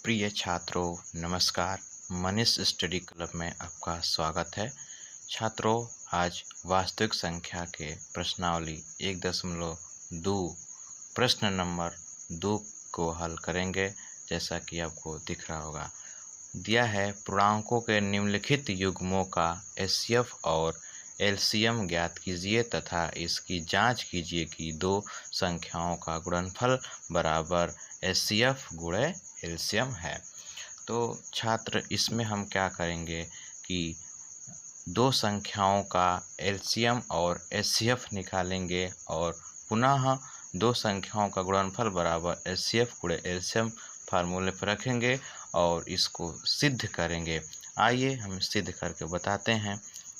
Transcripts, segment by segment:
प्रिय छात्रों, नमस्कार। मनीष स्टडी क्लब में आपका स्वागत है। छात्रों, आज वास्तविक संख्या के प्रश्नावली 1.2 प्रश्न नंबर 2 को हल करेंगे। जैसा कि आपको दिख रहा होगा, दिया है पूर्णांकों के निम्नलिखित युग्मों का एचसीएफ और एलसीएम ज्ञात कीजिए तथा इसकी जांच कीजिए कि दो संख्याओं का गुणनफल बराबर एचसीएफ गुणे एलसीएम है। तो छात्र, इसमें हम क्या करेंगे कि दो संख्याओं का एलसीएम और एचसीएफ निकालेंगे और पुनः दो संख्याओं का गुणनफल बराबर एचसीएफ गुणे एलसीएम फार्मूले पर रखेंगे और इसको सिद्ध करेंगे। आइए हम सिद्ध करके बताते हैं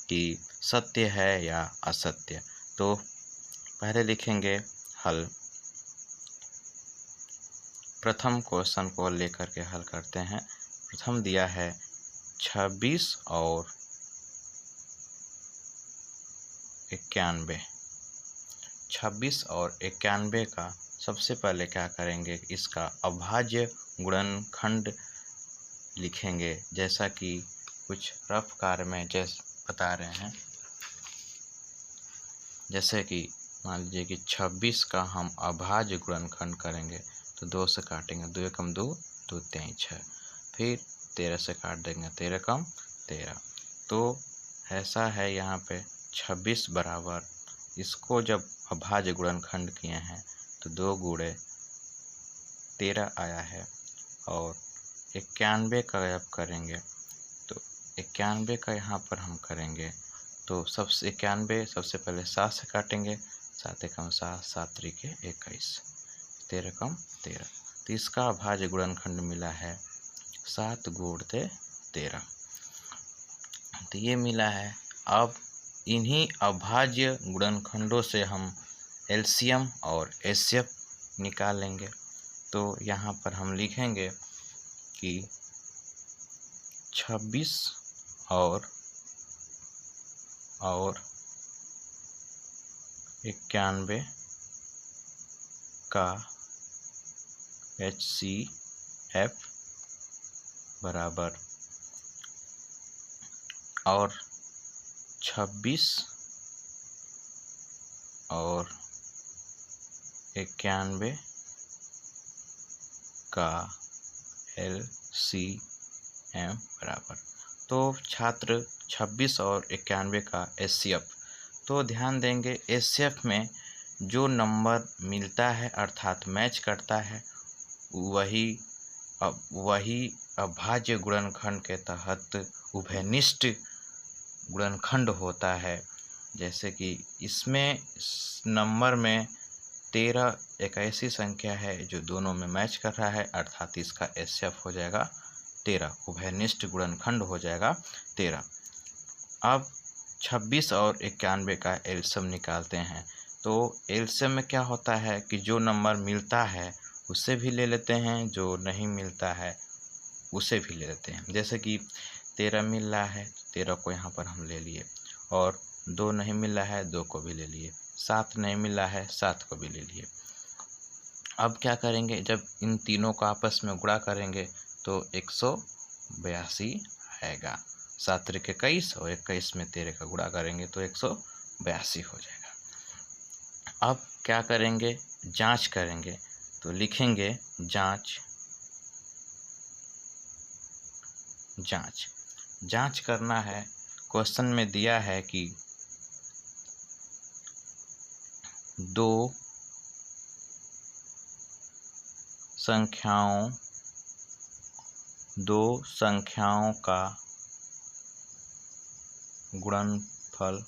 कि सत्य है या असत्य। तो पहले लिखेंगे हल। प्रथम क्वेश्चन को लेकर के हल करते हैं। प्रथम दिया है 26 और 91। 26 और 91 का सबसे पहले क्या करेंगे, इसका अभाज्य गुणनखंड लिखेंगे। जैसा कि कुछ रफ कार्य में जैसे बता रहे हैं, जैसे कि मान लीजिए कि 26 का हम अभाज्य गुणनखंड करेंगे तो 2 से काटेंगे, 2 एकम 2, 2 3 6। फिर 13 से काट देंगे, 13 कम 13। तो ऐसा है यहाँ पे 26 बराबर, इसको जब अभाज्य गुणनखंड किए हैं तो 2 गुणे 13 आया है। और 91 का जब करेंगे तो 91 का यहाँ पर हम करेंगे तो सबसे 91 सबसे पहले 7 से काटेंगे, 7 एकम 7, 7 त्रिके 21, 13 कम 13। तो इसका अभाज्य गुणनखंड मिला है 7 गुणित 13। तो ये मिला है। अब इन्हीं अभाज्य गुणनखंडों से हम एलसीएम और एचसीएफ निकाल लेंगे। तो यहाँ पर हम लिखेंगे कि 26 और 91 का एचसीएफ बराबर, और 26 और 91 का एलसीएम बराबर। तो छात्र, 26 और 91 का एचसीएफ, तो ध्यान देंगे एचसीएफ में जो नंबर मिलता है अर्थात मैच करता है वही अभाज्य गुणनखंड के तहत उभयनिष्ठ गुणनखंड होता है। जैसे कि इसमें इस नंबर में 13 एक ऐसी संख्या है जो दोनों में मैच कर रहा है, अर्थात इसका एचसीएफ हो जाएगा 13, उभयनिष्ठ गुणनखंड हो जाएगा 13। अब 26 और 91 का एलसीएम निकालते हैं। तो एलसीएम में क्या होता है कि जो नंबर मिलता है उसे भी ले लेते हैं, जो नहीं मिलता है उसे भी ले लेते हैं। जैसे कि 13 मिल रहा है, 13 को यहाँ पर हम ले लिए, और 2 नहीं मिल रहा है, 2 को भी ले लिए, 7 नहीं मिल रहा है, 7 को भी ले लिए। अब क्या करेंगे, जब इन तीनों को आपस में गुणा करेंगे तो 182 आएगा। 7 त्रिके 21 और 21 में 13 का गुणा करेंगे तो 182 हो जाएगा। अब क्या करेंगे, जांच करेंगे। तो लिखेंगे जांच। जांच करना है। क्वेश्चन में दिया है कि दो संख्याओं का गुणनफल,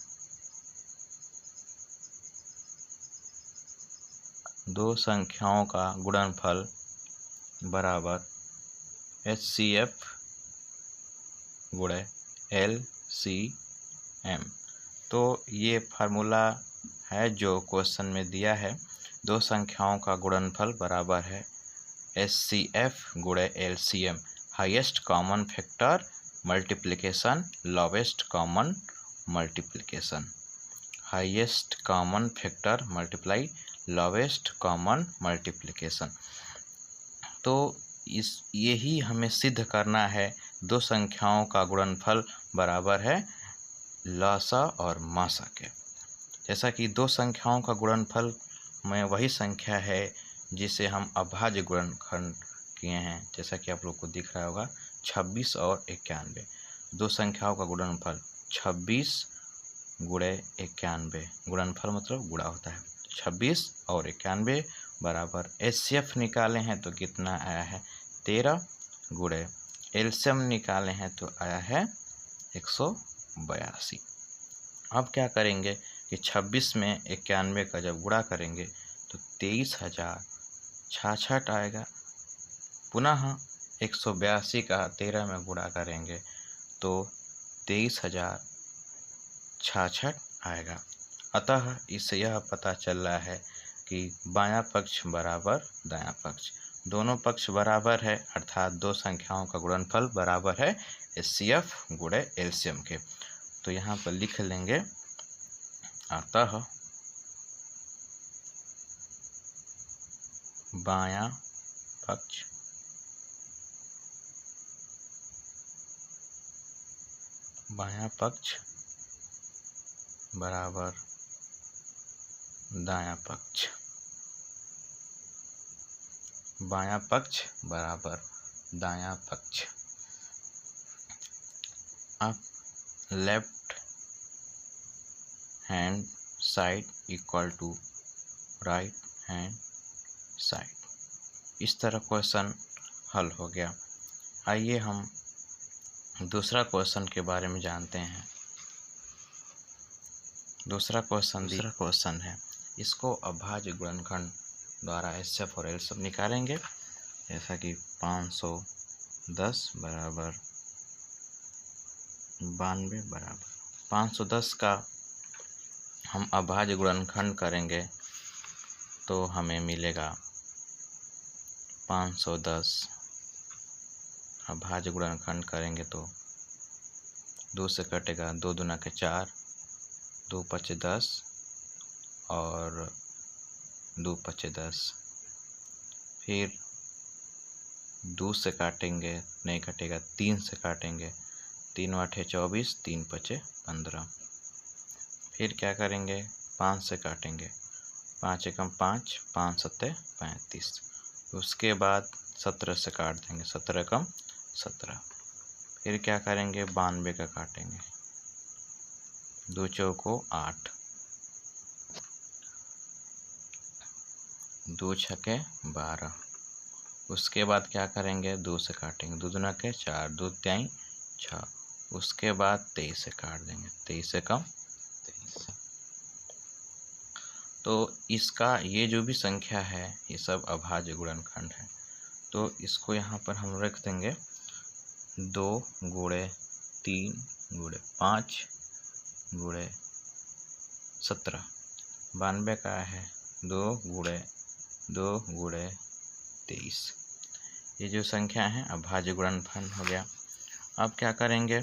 दो संख्याओं का गुणनफल बराबर एचसीएफ गुणे एलसीएम। तो ये फार्मूला है जो क्वेश्चन में दिया है। दो संख्याओं का गुणनफल बराबर है एचसीएफ गुणे LCM, highest common factor multiplication lowest common multiplication, highest common factor multiply lowest common multiplication. तो यही हमें सिद्ध करना है, दो संख्याओं का गुणनफल बराबर है लसा और मासा के। जैसा कि दो संख्याओं का गुणनफल में वही संख्या है जिसे हम अभाज्य गुणनखंड किए हैं। जैसा कि आप लोग को दिख रहा होगा 26 और 91, दो संख्याओं का गुणनफल 26 गुणे 91, गुणनफल मतलब गुणा होता है। 26 और 91 बराबर एचसीएफ निकाले हैं तो कितना आया है 13 गुणे एलसीएम निकाले हैं तो आया है 182। अब क्या करेंगे कि 26 में 91 का जब गुणा करेंगे तो 23,066 आएगा। पुनः 182 का 13 में गुणा करेंगे तो 23,066 आएगा। अतः इससे यह पता चल रहा है कि बायां पक्ष बराबर दायां पक्ष, दोनों पक्ष बराबर है, अर्थात दो संख्याओं का गुणनफल बराबर है एचसीएफ गुणे एलसीएम के। तो यहाँ पर लिख लेंगे, अतः बायां पक्ष बराबर दायां पक्ष, बायां पक्ष बराबर दायां पक्ष। अब left hand side equal to right hand side, इस तरह क्वेश्चन हल हो गया। आइए हम दूसरा क्वेश्चन के बारे में जानते हैं। दूसरा क्वेश्चन है, इसको अभाज्य गुणनखंड द्वारा एचसीएफ और एलसीएम निकालेंगे। जैसा कि 510 बराबर 92 बराबर 510 का हम अभाज्य गुणनखंड करेंगे तो हमें मिलेगा 510 अभाज्य गुणनखंड करेंगे तो 2 से कटेगा, 2 दूना के 4, 2 पचे 10 और 2 पचे 10, फिर 2 से काटेंगे नहीं कटेगा, 3 से काटेंगे, 3 आठे 24, 3 पचे 15, फिर क्या करेंगे 5 से काटेंगे, 5 एकम 5, 5 सत्ते 35, उसके बाद 17 से काट देंगे, 17 एकम 17, फिर क्या करेंगे 92 का काटेंगे, 2 चौको 8, 2 छके 12, उसके बाद क्या करेंगे 2 से काटेंगे, 2 दूना के 4, 2 त्याई 6, उसके बाद 23 से काट देंगे, 23 एकम 23। तो इसका ये जो भी संख्या है ये सब अभाज्य गुणनखंड है। तो इसको यहाँ पर हम रख देंगे 2 गुणे 3 गुणे 5 गुणे 17, 92 का है 2 गुणे 23। ये जो संख्या है अभाज्य गुणनखंड हो गया। अब क्या करेंगे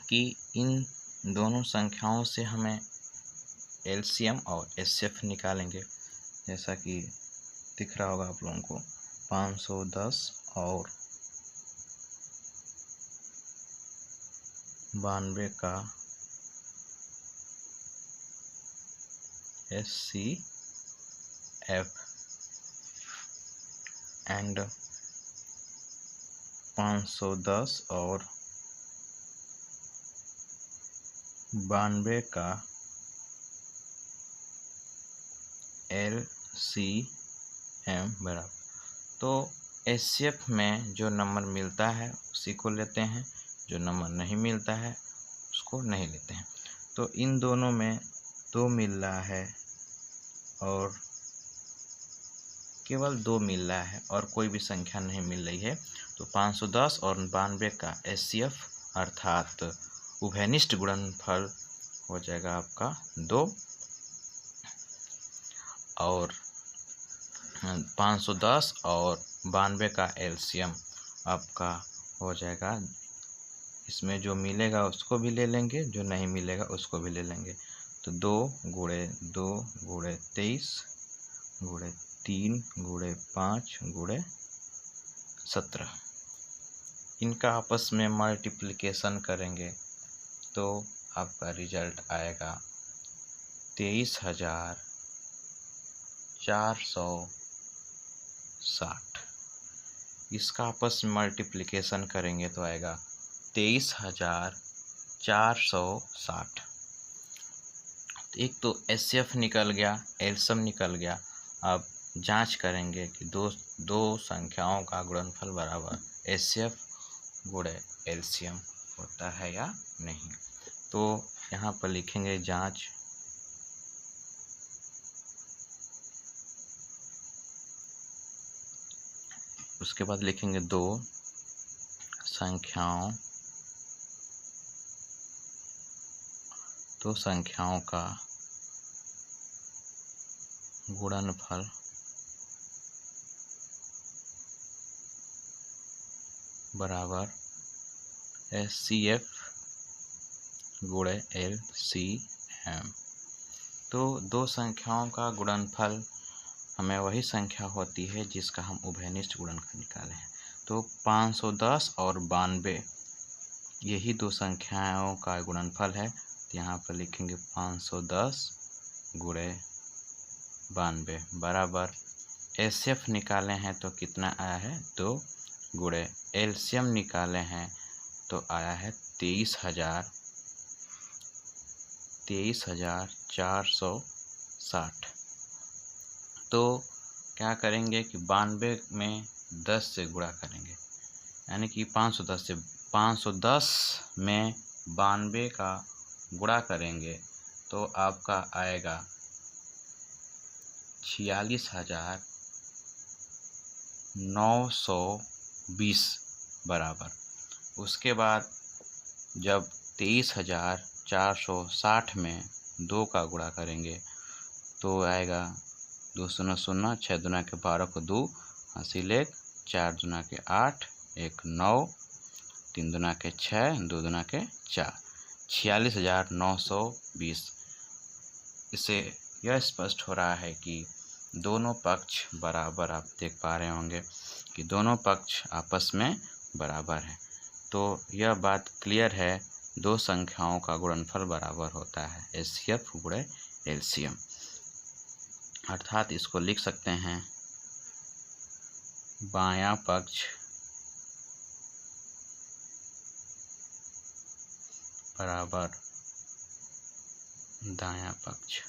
कि इन दोनों संख्याओं से हमें एलसीएम और एचसीएफ निकालेंगे। जैसा कि दिख रहा होगा आप लोगों को 510 और 92 का एचसीएफ एंड 510 और 92 का एलसीएम बराबर, तो एचसीएफ में जो नंबर मिलता है उसी को लेते हैं, जो नंबर नहीं मिलता है उसको नहीं लेते हैं। तो इन दोनों में 2 मिल रहा है और केवल 2 मिल रहा है और कोई भी संख्या नहीं मिल रही है। तो 510 और 92 का एचसीएफ अर्थात उभयनिष्ठ गुणनफल हो जाएगा आपका 2, और 510 और 92 का एलसीएम आपका हो जाएगा, इसमें जो मिलेगा उसको भी ले लेंगे, जो नहीं मिलेगा उसको भी ले लेंगे। तो 2 गुणे 2 गुणे 23 गुणे 3 गुणे 5 गुणे 17। इनका आपस में मल्टीप्लिकेशन करेंगे तो आपका रिजल्ट आएगा 23,460। इसका आपस में मल्टीप्लिकेशन करेंगे तो आएगा 23,460। एक तो एचसीएफ निकल गया, एलसीएम निकल गया। अब जांच करेंगे कि दो संख्याओं का गुणनफल बराबर एचसीएफ गुणे एलसीएम होता है या नहीं। तो यहाँ पर लिखेंगे जांच। उसके बाद लिखेंगे दो संख्याओं का गुणनफल बराबर एचसीएफ गुणे एलसीएम। तो दो संख्याओं का गुणनफल हमें वही संख्या होती है जिसका हम उभयनिष्ठ गुणनखंड निकाले हैं। तो 510 और 92 यही दो संख्याओं का गुणनफल है। तो यहाँ पर लिखेंगे 510 गुणे 92 बराबर एचसीएफ निकाले हैं तो कितना आया है 2 गुणे एलसीएम निकाले हैं तो आया है 23,460। तो क्या करेंगे कि 92 में 10 से गुणा करेंगे, यानी कि 510 से 510 में 92 का गुणा करेंगे तो आपका आएगा 46,920 बराबर। उसके बाद जब 23,460 में 2 का गुणा करेंगे तो आएगा 2 शून्य शून्य, 6 दूना के 12 को 2, 80 लेख, 4 दूना के 8, 1 9, 3 दूना के 6, 2 दूना के 4, 46,920। इससे यह स्पष्ट हो रहा है कि दोनों पक्ष बराबर, आप देख पा रहे होंगे कि दोनों पक्ष आपस में बराबर हैं। तो यह बात क्लियर है, दो संख्याओं का गुणनफल बराबर होता है एचसीएफ गुणे एलसीएम। अर्थात इसको लिख सकते हैं बायां पक्ष बराबर दायां पक्ष।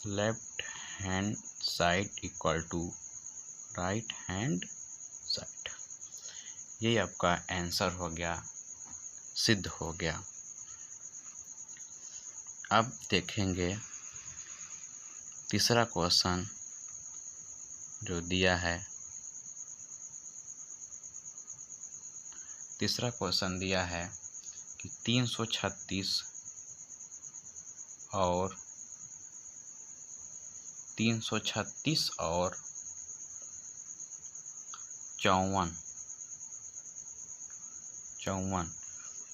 Left hand side equal to right hand side. ये आपका आंसर हो गया, सिद्ध हो गया। अब देखेंगे तीसरा क्वेश्चन जो दिया है। तीसरा क्वेश्चन दिया है कि 336 और 54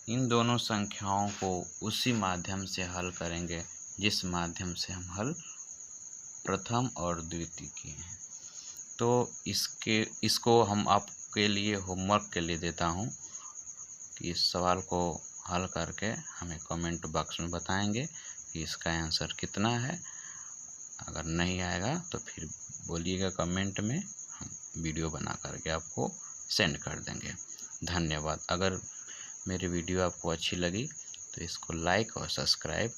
इन दोनों संख्याओं को उसी माध्यम से हल करेंगे जिस माध्यम से हम हल प्रथम और द्वितीय किए हैं। तो इसको हम आपके लिए होमवर्क के लिए देता हूं कि इस सवाल को हल करके हमें कमेंट बॉक्स में बताएंगे कि इसका आंसर कितना है। अगर नहीं आएगा तो फिर बोलिएगा कमेंट में, हम वीडियो बना करके आपको सेंड कर देंगे। धन्यवाद। अगर मेरी वीडियो आपको अच्छी लगी तो इसको लाइक और सब्सक्राइब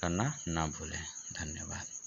करना ना भूलें। धन्यवाद।